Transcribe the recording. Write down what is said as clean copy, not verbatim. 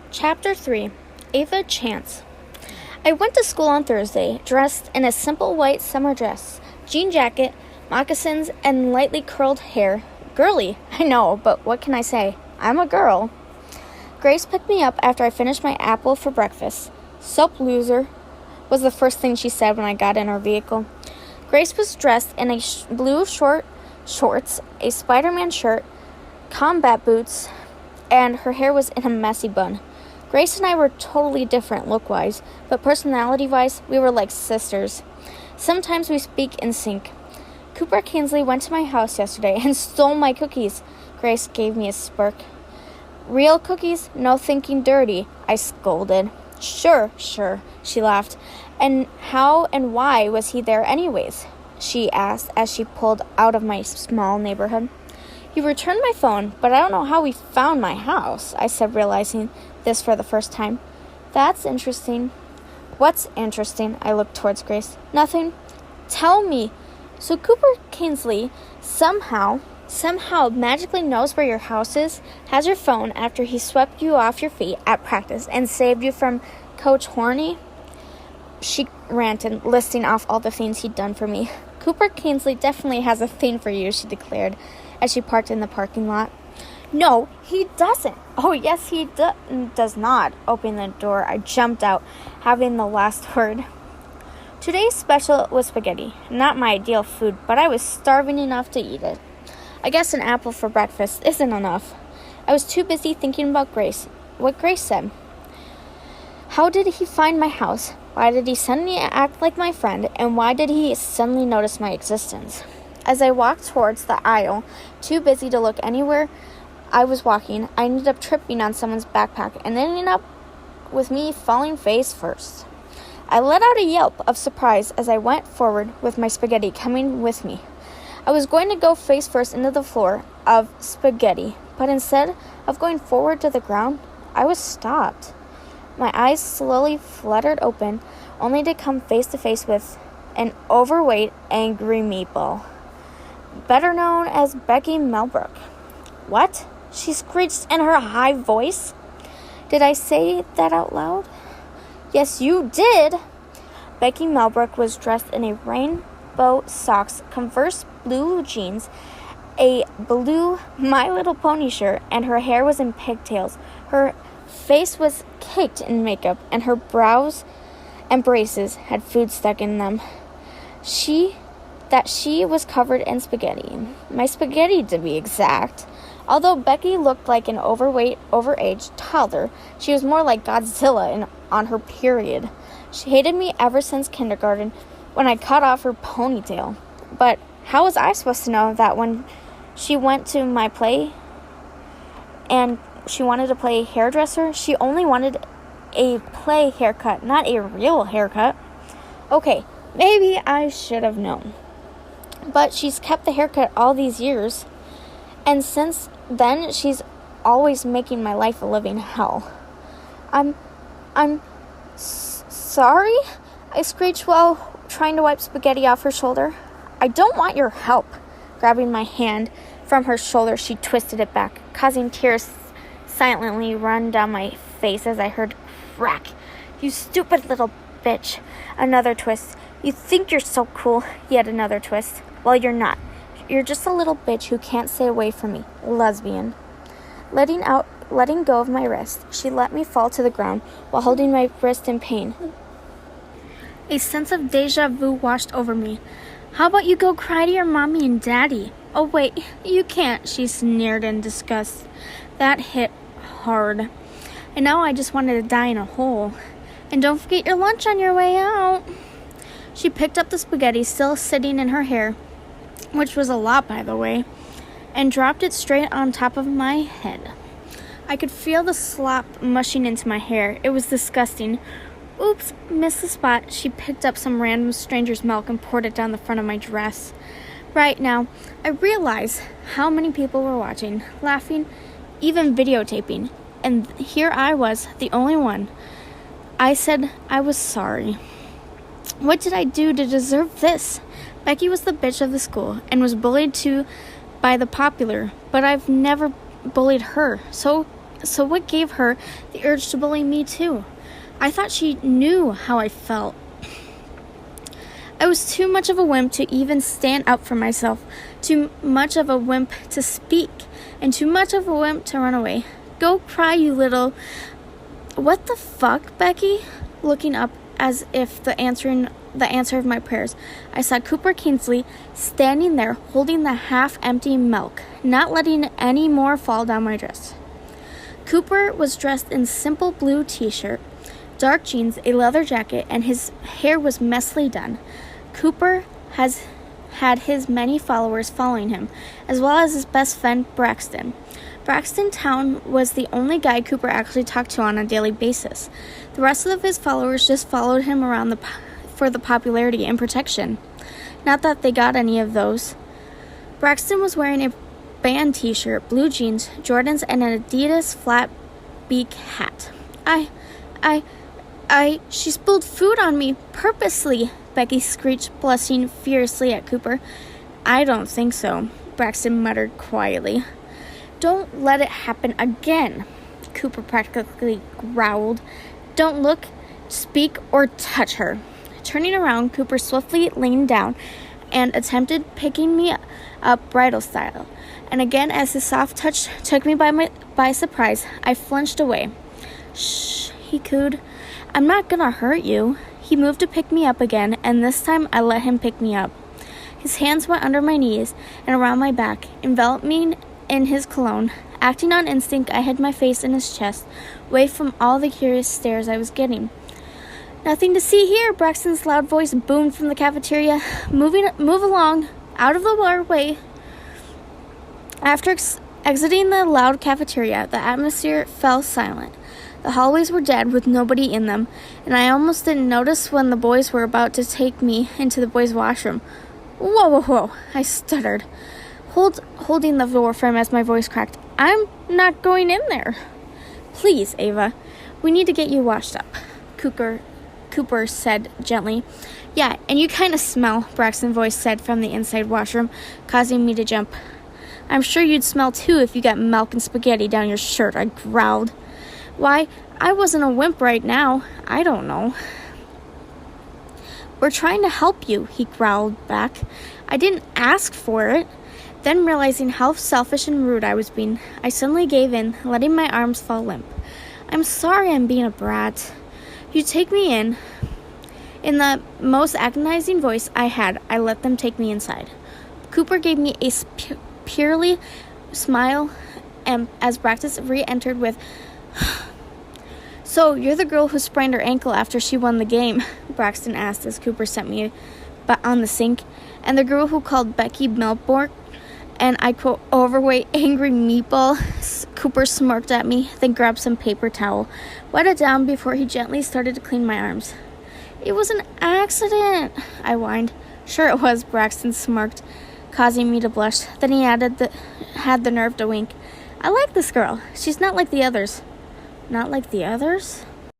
Chapter 3. Ava Chance. I went to school on Thursday, dressed in a simple white summer dress, jean jacket, moccasins, and lightly curled hair. Girly, I know, but what can I say? I'm a girl. Grace picked me up after I finished my apple for breakfast. Soap loser was the first thing she said when I got in our vehicle. Grace was dressed in a blue shorts, a Spider-Man shirt, combat boots, and her hair was in a messy bun. Grace and I were totally different look-wise, but personality-wise, we were like sisters. Sometimes we speak in sync. Cooper Kinsley went to my house yesterday and stole my cookies. Grace gave me a smirk. Real cookies? No thinking dirty, I scolded. Sure, she laughed. And how and why was he there anyways? She asked as she pulled out of my small neighborhood. He returned my phone, but I don't know how he found my house, I said, realizing this for the first time. That's interesting. What's interesting? I looked towards Grace. Nothing. Tell me. So Cooper Kinsley somehow magically knows where your house is, has your phone after he swept you off your feet at practice and saved you from Coach Horny? She ranted, listing off all the things he'd done for me. Cooper Kinsley definitely has a thing for you, she declared, as she parked in the parking lot. No, he doesn't. Oh, yes, he does not. Opening the door, I jumped out, having the last word. Today's special was spaghetti. Not my ideal food, but I was starving enough to eat it. I guess an apple for breakfast isn't enough. I was too busy thinking about what Grace said. How did he find my house? Why did he suddenly act like my friend? And why did he suddenly notice my existence? As I walked towards the aisle, too busy to look anywhere I was walking, I ended up tripping on someone's backpack and ending up with me falling face first. I let out a yelp of surprise as I went forward with my spaghetti coming with me. I was going to go face first into the floor of spaghetti, but instead of going forward to the ground, I was stopped. My eyes slowly fluttered open, only to come face to face with an overweight, angry meatball, better known as Becky Melbrook. What? She screeched in her high voice. Did I say that out loud? Yes, you did. Becky Melbrook was dressed in a rainbow socks, Converse blue jeans, a blue My Little Pony shirt, and her hair was in pigtails. Her face was caked in makeup, and her brows and braces had food stuck in them. She was covered in spaghetti. My spaghetti, to be exact. Although Becky looked like an overweight, overaged toddler, she was more like Godzilla on her period. She hated me ever since kindergarten when I cut off her ponytail. But how was I supposed to know that when she went to my play and she wanted to play hairdresser, she only wanted a play haircut, not a real haircut? Okay, maybe I should have known. But she's kept the haircut all these years, and since then she's always making my life a living hell. I'm sorry, I screeched while trying to wipe spaghetti off her shoulder. I don't want your help. Grabbing my hand from her shoulder, she twisted it back, causing tears silently run down my face as I heard crack. You stupid little bitch. Another twist. You think you're so cool. Yet another twist. Well, you're not. You're just a little bitch who can't stay away from me. Lesbian. Letting go of my wrist, she let me fall to the ground while holding my wrist in pain. A sense of deja vu washed over me. How about you go cry to your mommy and daddy? Oh, wait, you can't, she sneered in disgust. That hit hard. And now I just wanted to die in a hole. And don't forget your lunch on your way out. She picked up the spaghetti still sitting in her hair, which was a lot, by the way, and dropped it straight on top of my head. I could feel the slop mushing into my hair. It was disgusting. Oops, missed the spot. She picked up some random stranger's milk and poured it down the front of my dress. Right now, I realized how many people were watching, laughing, even videotaping, and here I was, the only one. I said I was sorry. What did I do to deserve this? Becky was the bitch of the school and was bullied too by the popular, but I've never bullied her, so So what gave her the urge to bully me too? I thought she knew how I felt. I was too much of a wimp to even stand up for myself, too much of a wimp to speak, and too much of a wimp to run away. Go cry, you little... What the fuck, Becky? Looking up as if the answer of my prayers, I saw Cooper Kingsley standing there holding the half-empty milk, not letting any more fall down my dress. Cooper was dressed in simple blue t-shirt, dark jeans, a leather jacket, and his hair was messily done. Cooper had his many followers following him, as well as his best friend, Braxton. Braxton Town was the only guy Cooper actually talked to on a daily basis. The rest of his followers just followed him around for the popularity and protection. Not that they got any of those. Braxton was wearing a band t-shirt, blue jeans, Jordans, and an Adidas flat beak hat. She spilled food on me purposely, Becky screeched, blushing fiercely at Cooper. I don't think so, Braxton muttered quietly. Don't let it happen again, Cooper practically growled. Don't look, speak, or touch her. Turning around, Cooper swiftly leaned down and attempted picking me up bridal style. And again, as his soft touch took me by surprise, I flinched away. Shh, he cooed. I'm not gonna hurt you. He moved to pick me up again, and this time I let him pick me up. His hands went under my knees and around my back, enveloped me in his cologne. Acting on instinct, I hid my face in his chest, away from all the curious stares I was getting. Nothing to see here, Braxton's loud voice boomed from the cafeteria. Move along, out of the way. After exiting the loud cafeteria, the atmosphere fell silent. The hallways were dead with nobody in them, and I almost didn't notice when the boys were about to take me into the boys' washroom. Whoa, I stuttered, holding the door firm as my voice cracked. I'm not going in there. Please, Ava, we need to get you washed up, Cooper said gently. Yeah, and you kind of smell, Braxton's voice said from the inside washroom, causing me to jump. I'm sure you'd smell too if you got milk and spaghetti down your shirt, I growled. Why, I wasn't a wimp right now. I don't know. We're trying to help you, he growled back. I didn't ask for it. Then, realizing how selfish and rude I was being, I suddenly gave in, letting my arms fall limp. I'm sorry I'm being a brat. You take me in. In the most agonizing voice I had, I let them take me inside. Cooper gave me a purely smile, and as Braxton re-entered with, So, you're the girl who sprained her ankle after she won the game, Braxton asked as Cooper sent me on the sink. And the girl who called Becky Milborg, and I quote, overweight, angry meatball. Cooper smirked at me, then grabbed some paper towel, wet it down before he gently started to clean my arms. It was an accident, I whined. Sure it was, Braxton smirked, causing me to blush. Then he had the nerve to wink. I like this girl. She's not like the others. Not like the others?